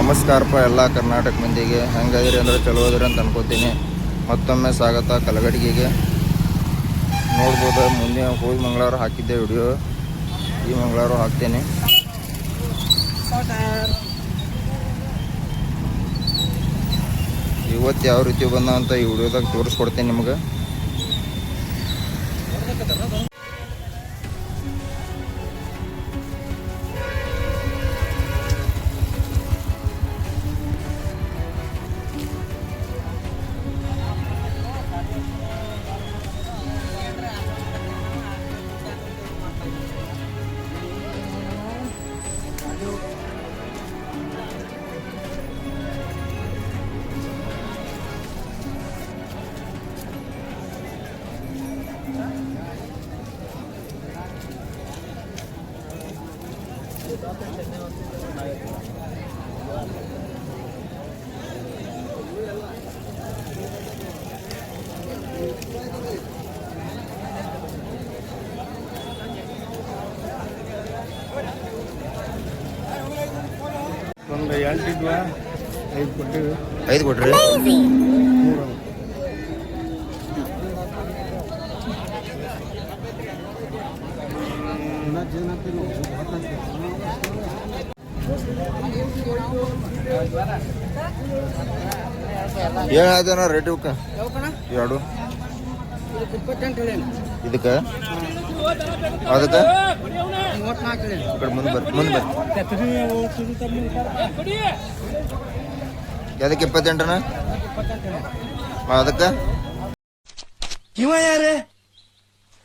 ನಮಸ್ಕಾರಪ್ಪ ಎಲ್ಲ ಕರ್ನಾಟಕ ಮಂದಿಗೆ. ಹೆಂಗದಿರಿ ಅಂದ್ರೆ ಚಲೋ ಅದಿರಿ ಅಂತ ಅನ್ಕೋತೀನಿ. ಮತ್ತೊಮ್ಮೆ ಸ್ವಾಗತ ಕಲಗಡಿಗೆಗೆ. ನೋಡ್ಬೋದು ಮುಂದೆ ಹೋಗಿ ಮಂಗಳವಾರ ಹಾಕಿದ್ದೆ ವಿಡಿಯೋ, ಈ ಮಂಗಳವಾರ ಹಾಕ್ತೇನೆ. ಇವತ್ತು ಯಾವ ರೀತಿ ಬಂದ ಅಂತ ಈ ವಿಡಿಯೋದಾಗ ತೋರಿಸ್ಕೊಡ್ತೇನೆ ನಿಮ್ಗೆ. ಒಂದು 8 ಇದ್ವಾ 5 ಕೊಟ್ಟಿವಿ. 5 ಕೊಟ್ರಿ? ಏನಾಯ್ತನ ರೇಟ್ ಇವಕ್ಕ? ಎರಡು ಇದಕ್ಕೆ ಅದಕ್ಕೆ ಮುಂದೆ ಬರ್ರಿ ಅದಕ್ಕೆ 28ನ ಅದಕ್ಕೆ ಇವ ಯಾರೇ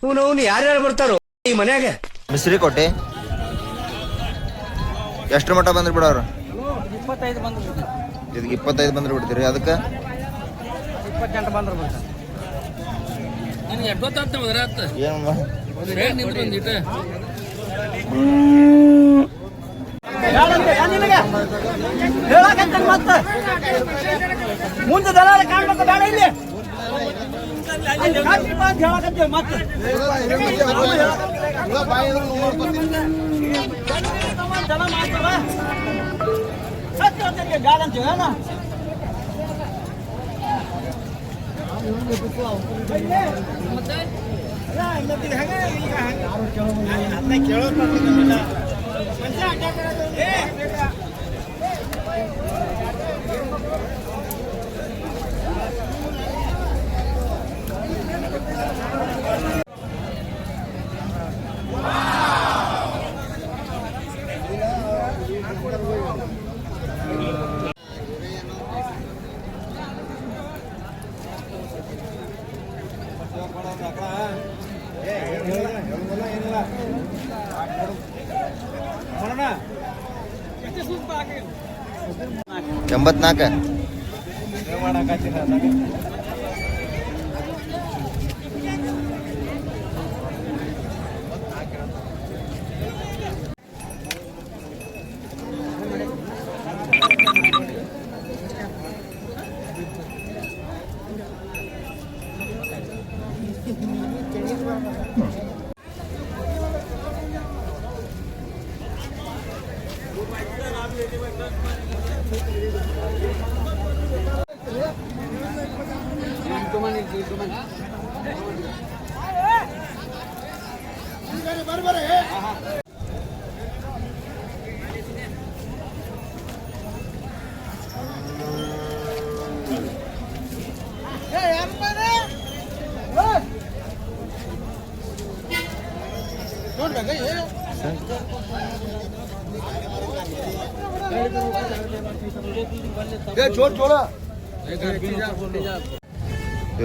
ಅವನು ಯಾರ್ಯಾರು ಬರ್ತಾರೋ ಈ ಮನ್ಯಾಗ? ಮಿಸ್ರಿ ಕೊಟ್ಟೆ ಎಷ್ಟ್ರ ಮಟ್ಟ ಬಂದ್ರಿ ಬಿಡೋರು? 25 ಬಂದ್ರು. ಇದಕ್ಕೆ 25 ಬಂದ್ರೆ ಬಿಡ್ತೀರಿ, ಅದಕ್ಕೆ 28 ಬಂದ್ರು ಬಿಡ್ತಾರೆ. ನಿನಗೆ ಎಷ್ಟೊತ್ತಾಗ್ತದೆ ಮದರಾತ್? ಏನಮ್ಮ ರೇಟ್ ನಿಂತು ಬಂದಿಟ್ಟು ಹೇಳಕಂತ ಮತ್ತೆ ಮುಂದೆ ದಲಾಲ ಕಾಣ್ಬೇಕು ಬೇಡ ಇಲ್ಲಿ ಹೇಳಕಂತ ಮತ್ತೆ ಜನ ಮಾಡ್ತಾರ ಸತ್ಯ ಗಾಡ ಅಂತೀವಿ ಅಲ್ಲ ಎಂಬತ್ನಾಲ್ಕ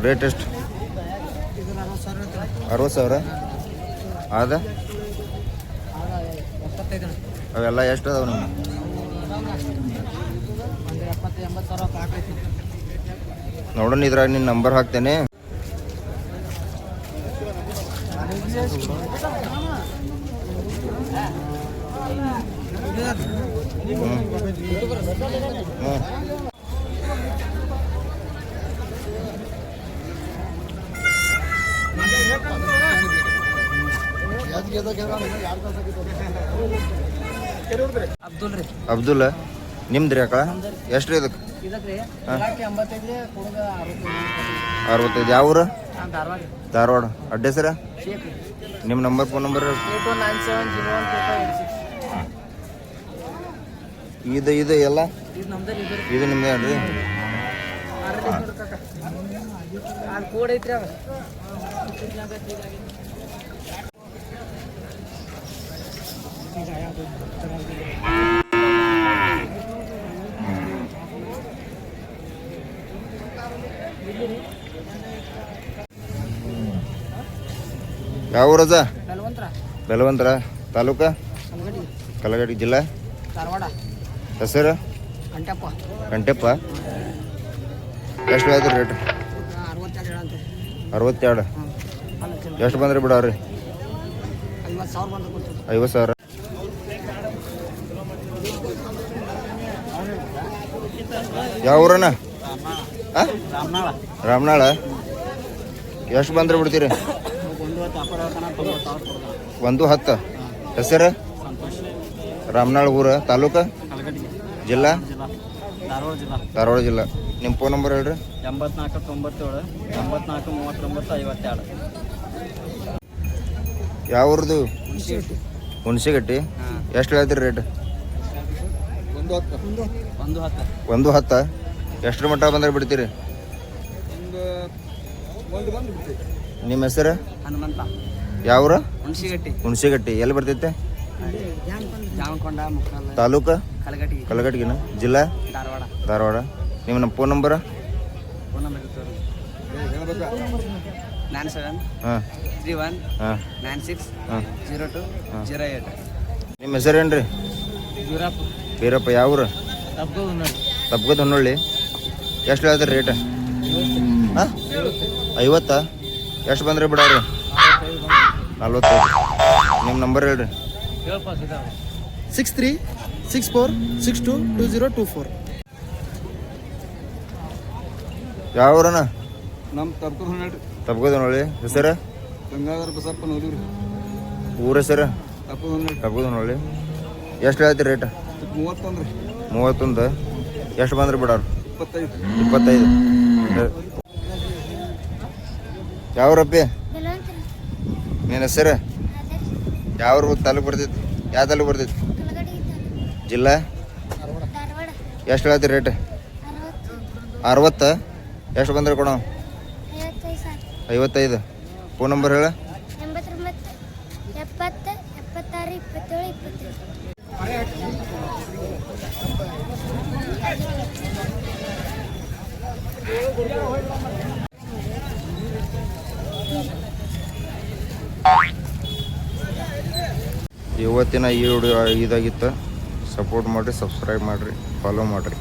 ರೇಟ್ ಎಷ್ಟು? 60,000 ಅದ? ಅವೆಲ್ಲ ಎಷ್ಟು ಅದಾವ ನಿಮ್ಮ? ನೋಡೋಣ, ಇದ್ರಾಗ ನಿನ್ನ ನಂಬರ್ ಹಾಕ್ತೇನೆ. ಅಬ್ದುಲ್ ರೀ. ಅಬ್ದುಲ್ ನಿಮ್ದು ರೀ ಅಕ್ಕ ಎಷ್ಟು ರೀ ಇದಕ್ಕೆ ಇದಕ್ಕೆ ಹಾ. 85 ಕೊಡುಗ 65 ಯಾವ ಊರು ಧಾರವಾಡ ಧಾರವಾಡ ಅಡ್ಡೆ ಸರ ಶೇಖ್ ನಿಮ್ಮ ನಂಬರ್ ಫೋನ್ ನಂಬರ್ 8197012586 ಇದು ಎಲ್ಲ ಇದು ನಮ್ದು ಇದು ನಿಮ್ದೇ ಅಲ್ರಿ ಅದು ಕೋಡ್ ಐತ್ರಿ ಅದ ಯಾವ ಊರದ ಬೆಲವಂತರ ಬೆಲವಂತರ ತಾಲೂಕ ಕಲಗಡಿ ಕಲಗಡಿ ಜಿಲ್ಲಾ ಧಾರವಾಡ ಹೆಸರು ಅಂಟಪ್ಪ ಗಂಟೆಪ್ಪ ಎಷ್ಟು ಆಯ್ತು ರೇಟ್ 62 ಹೇಳಂತೆ 62 ಅಲ್ಲ ಎಷ್ಟು ಬಂದ್ರೆ ಬಿಡವ್ರಿ 50,000 ಬಂದು ಕೊಡ್ತೀವಿ 50,000 ಯಾವ ಊರಣ್ಣ ರಾಮನಾಳ ರಾಮನಾಳ ಎಷ್ಟು ಬಂದ್ರೆ ಬಿಡ್ತೀರಿ ಒಂದು ವ್ಯಾಪಾರ 90,000 110 ಹೆಸರು ಸಂತೋಷ್ ರಾಮನಾಳ ಊರ ತಾಲೂಕ ಕಲಗಡಿ ಜಿಲ್ಲಾ ಜಿಲ್ಲಾ ಧಾರವಾಡ ಜಿಲ್ಲಾ ಧಾರವಾಡ ಜಿಲ್ಲಾ ನಿಮ್ಮ ಫೋನ್ ನಂಬರ್ ಹೇಳ್ರಿ 8497 8439 52 ಯಾವ ಊರದು ಹುಣಸಿಗಟ್ಟಿ ಎಷ್ಟು ಹೇಳ್ತೀರಿ ರೇಟ್ 110 ಎಷ್ಟರ ಮಟ್ಟ ಬಂದ್ರೆ ಬಿಡ್ತೀರಿ ನಿಮ್ಮ ಹೆಸರು ಹನುಮಂತ ಯಾವ್ರ ಹುಣಸಿಗಟ್ಟಿ ಹುಣಸಿಗಟ್ಟಿ ಎಲ್ಲಿ ಬರ್ತೈತೆ ಜಾಮಕೊಂಡ ಮುಕ್ಕಲ್ ತಾಲೂಕ ಕಲಗಟ್ಟಿ ಕಲಗಟ್ಟಿಗಿನ ಜಿಲ್ಲಾ ಧಾರವಾಡ ಧಾರವಾಡ ನಿಮ್ಮ ಫೋನ್ ನಂಬರ್ ಫೋನ್ ನಂಬರ್ 97 ಹಾಂ 31 ಹಾಂ 96 ಹಾಂ 02 08 ನಿಮ್ಮ ಹೆಸರೇನು ರೀ ಯೂರಪ್ ಬೀರಪ್ಪ ಯಾವ್ರು ತಪ್ಪದು ನೋಡಿ ತಪ್ಕೋತ ಹೊನ್ನೊಳ್ಳಿ ಎಷ್ಟು ಹೇಳ್ತೀರಿ ರೇಟ್ ಹಾಂ 50 ಎಷ್ಟು ಬಂದ್ರೆ ಬಿಡವ್ರಿ 45 ನಿಮ್ಮ ನಂಬರ್ ಹೇಳ್ರಿ 6364622024 ಯಾವ ಊರಣ್ಣ ನಮ್ಮ ತಪ್ಕೊಂಡು ಹೇಳ್ರಿ ತಪ್ಕೋತ ಹೊನ್ನೊಳ್ಳಿ ಹೆಸರು ಗಂಗಾಧರ ಬಸಪ್ಪ ನೋಡಿವ್ರಿ ಊರ ಹೆಸರು ತಪ್ಕೊಂಡು ಹೇಳ್ರಿ ತಪ್ಕೋತ ಹೊನ್ನೊಳ್ಳಿ ಎಷ್ಟು ಹೇಳ್ತೀರಿ ರೇಟ್ 31 ರೀ 31 ಎಷ್ಟು ಬಂದ್ರೆ ಬಿಡವ್ರಿ 25 ಯಾವ ರಪ್ಪಿ ನಿನ್ನ ಹೆಸರು ಯಾವ ತಾಲೂಕು ಬರ್ತೈತಿ ಯಾವ ತಾಲೂಕು ಬರ್ತೈತಿ ಜಿಲ್ಲಾ ಎಷ್ಟು ಹೇಳ್ತೀರಿ ರೇಟ್ 60 ಎಷ್ಟು ಬಂದ್ರೆ ಕೊಡೋ 55 ಫೋನ್ ನಂಬರ್ ಹೇಳ 89 70 76 27 ಇವತ್ತಿನ ಈ ವಿಡಿಯೋ ಇದಾಗಿತ್ತು ಸಪೋರ್ಟ್ ಮಾಡಿರಿ ಸಬ್ಸ್ಕ್ರೈಬ್ ಮಾಡಿರಿ ಫಾಲೋ ಮಾಡಿರಿ